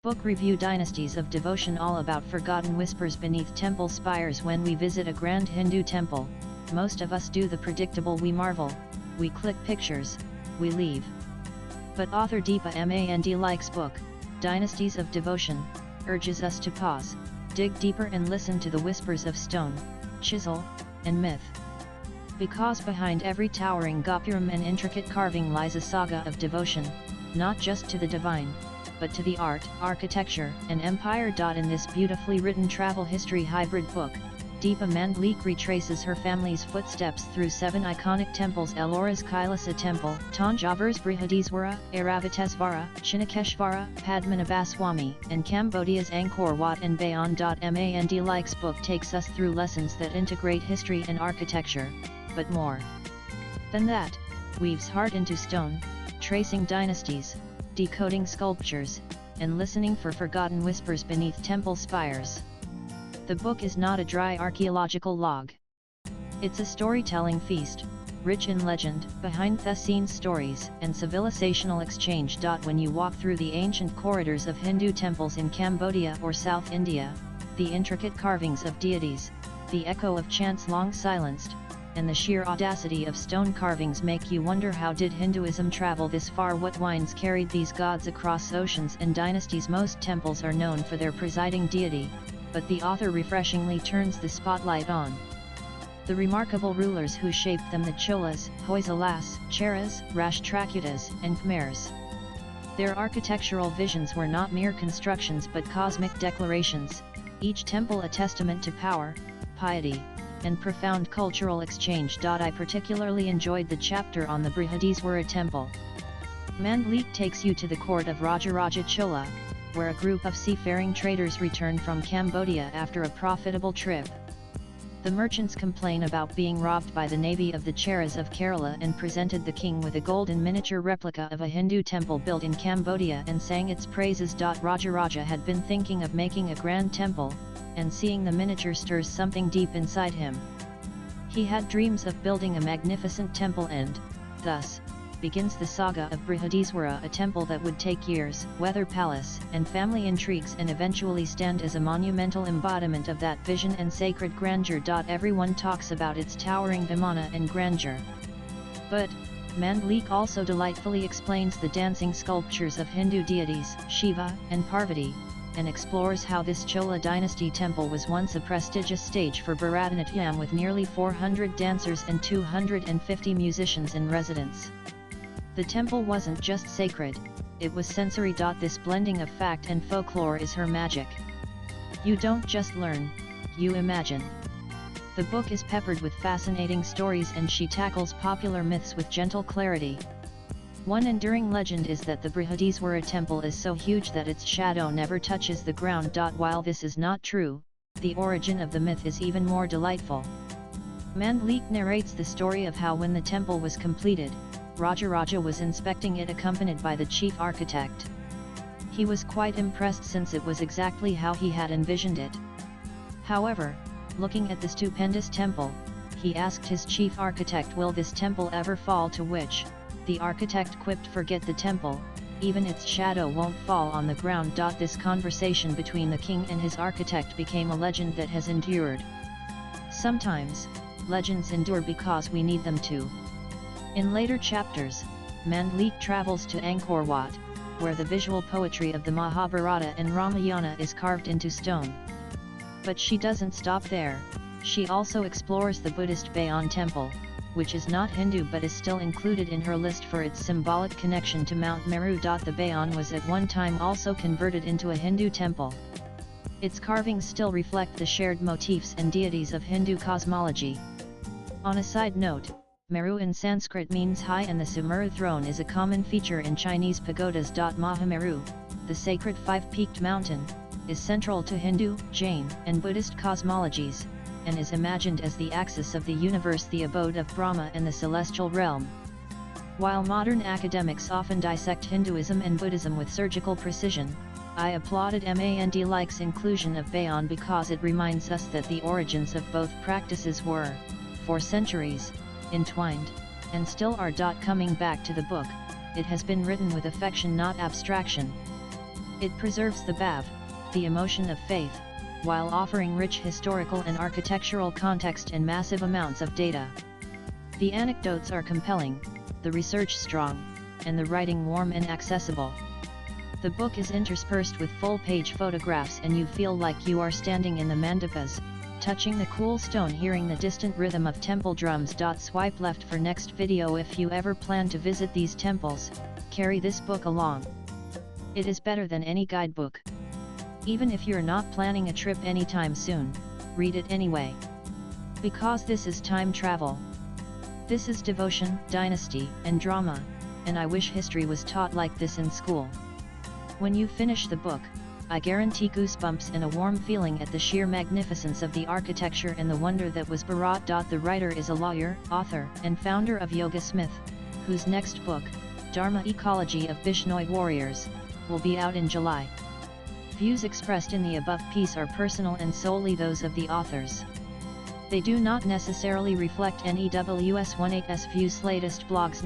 Book Review Dynasties of Devotion, all about forgotten whispers beneath temple spires. When we visit a grand Hindu temple, most of us do the predictable: we marvel, we click pictures, we leave. But author Deepa Mand Likes book, Dynasties of Devotion, urges us to pause, dig deeper and listen to the whispers of stone, chisel, and myth. Because behind every towering gopuram and intricate carving lies a saga of devotion, not just to the divine, but to the art, architecture, and empire. In this beautifully written travel history hybrid book, Deepa Mandlik retraces her family's footsteps through 7 iconic temples: Ellora's Kailasa Temple, Tanjavor's Brihadiswara, Airavitesvara, Chinnakeshvara, Padmanabhaswamy, and Cambodia's Angkor Wat and Bayon. Mand Likes book takes us through lessons that integrate history and architecture, but more than that, weaves heart into stone, tracing dynasties, decoding sculptures, and listening for forgotten whispers beneath temple spires. The book is not a dry archaeological log. It's a storytelling feast, rich in legend, behind-the-scenes stories, and civilizational exchange. When you walk through the ancient corridors of Hindu temples in Cambodia or South India, the intricate carvings of deities, the echo of chants long silenced, and the sheer audacity of stone carvings make you wonder, how did Hinduism travel this far? What winds carried these gods across oceans and dynasties? Most temples are known for their presiding deity, but the author refreshingly turns the spotlight on the remarkable rulers who shaped them: the Cholas, Hoysalas, Cheras, Rashtrakutas, and Khmers. Their architectural visions were not mere constructions but cosmic declarations, each temple a testament to power, piety, and profound cultural exchange. I particularly enjoyed the chapter on the Brihadiswara temple. Mandlik takes you to the court of Rajaraja Chola, where a group of seafaring traders return from Cambodia after a profitable trip. The merchants complain about being robbed by the navy of the Cheras of Kerala and presented the king with a golden miniature replica of a Hindu temple built in Cambodia and sang its praises. Rajaraja had been thinking of making a grand temple, and seeing the miniature stirs something deep inside him. He had dreams of building a magnificent temple, and, thus, begins the saga of Brihadiswara, a temple that would take years, weather palace, and family intrigues, and eventually stand as a monumental embodiment of that vision and sacred grandeur. Everyone talks about its towering vimana and grandeur. But, Mandlik also delightfully explains the dancing sculptures of Hindu deities, Shiva and Parvati, and explores how this Chola dynasty temple was once a prestigious stage for Bharatanatyam with nearly 400 dancers and 250 musicians in residence. The temple wasn't just sacred, it was sensory. This blending of fact and folklore is her magic. You don't just learn, you imagine. The book is peppered with fascinating stories, and she tackles popular myths with gentle clarity. One enduring legend is that the Brihadiswara temple is so huge that its shadow never touches the ground. While this is not true, the origin of the myth is even more delightful. Mandlik narrates the story of how, when the temple was completed, Rajaraja was inspecting it accompanied by the chief architect. He was quite impressed, since it was exactly how he had envisioned it. However, looking at the stupendous temple, he asked his chief architect, "Will this temple ever fall?" To which the architect quipped, "Forget the temple, even its shadow won't fall on the ground." This conversation between the king and his architect became a legend that has endured. Sometimes, legends endure because we need them to. In later chapters, Mandlik travels to Angkor Wat, where the visual poetry of the Mahabharata and Ramayana is carved into stone. But she doesn't stop there, she also explores the Buddhist Bayon temple, which is not Hindu but is still included in her list for its symbolic connection to Mount Meru. The Bayon was at one time also converted into a Hindu temple. Its carvings still reflect the shared motifs and deities of Hindu cosmology. On a side note, Meru in Sanskrit means high, and the Sumeru throne is a common feature in Chinese pagodas. Mahameru, the sacred 5-peaked mountain, is central to Hindu, Jain, and Buddhist cosmologies, and is imagined as the axis of the universe, the abode of Brahma and the celestial realm. While modern academics often dissect Hinduism and Buddhism with surgical precision, I applauded Mand Likes' inclusion of Bayon because it reminds us that the origins of both practices were, for centuries, entwined, and still are. Coming back to the book, it has been written with affection, not abstraction. It preserves the BAV, the emotion of faith, while offering rich historical and architectural context and massive amounts of data. The anecdotes are compelling, the research strong, and the writing warm and accessible. The book is interspersed with full-page photographs and you feel like you are standing in the mandapas, touching the cool stone, hearing the distant rhythm of temple drums. Swipe left for next video. If you ever plan to visit these temples, carry this book along. It is better than any guidebook. Even if you're not planning a trip anytime soon, read it anyway. Because this is time travel. This is devotion, dynasty, and drama, and I wish history was taught like this in school. When you finish the book, I guarantee goosebumps and a warm feeling at the sheer magnificence of the architecture and the wonder that was Bharat. The writer is a lawyer, author, and founder of Yoga Smith, whose next book, Dharma Ecology of Bishnoi Warriors, will be out in July. Views expressed in the above piece are personal and solely those of the authors. They do not necessarily reflect NEWS18's views. Latest blogs.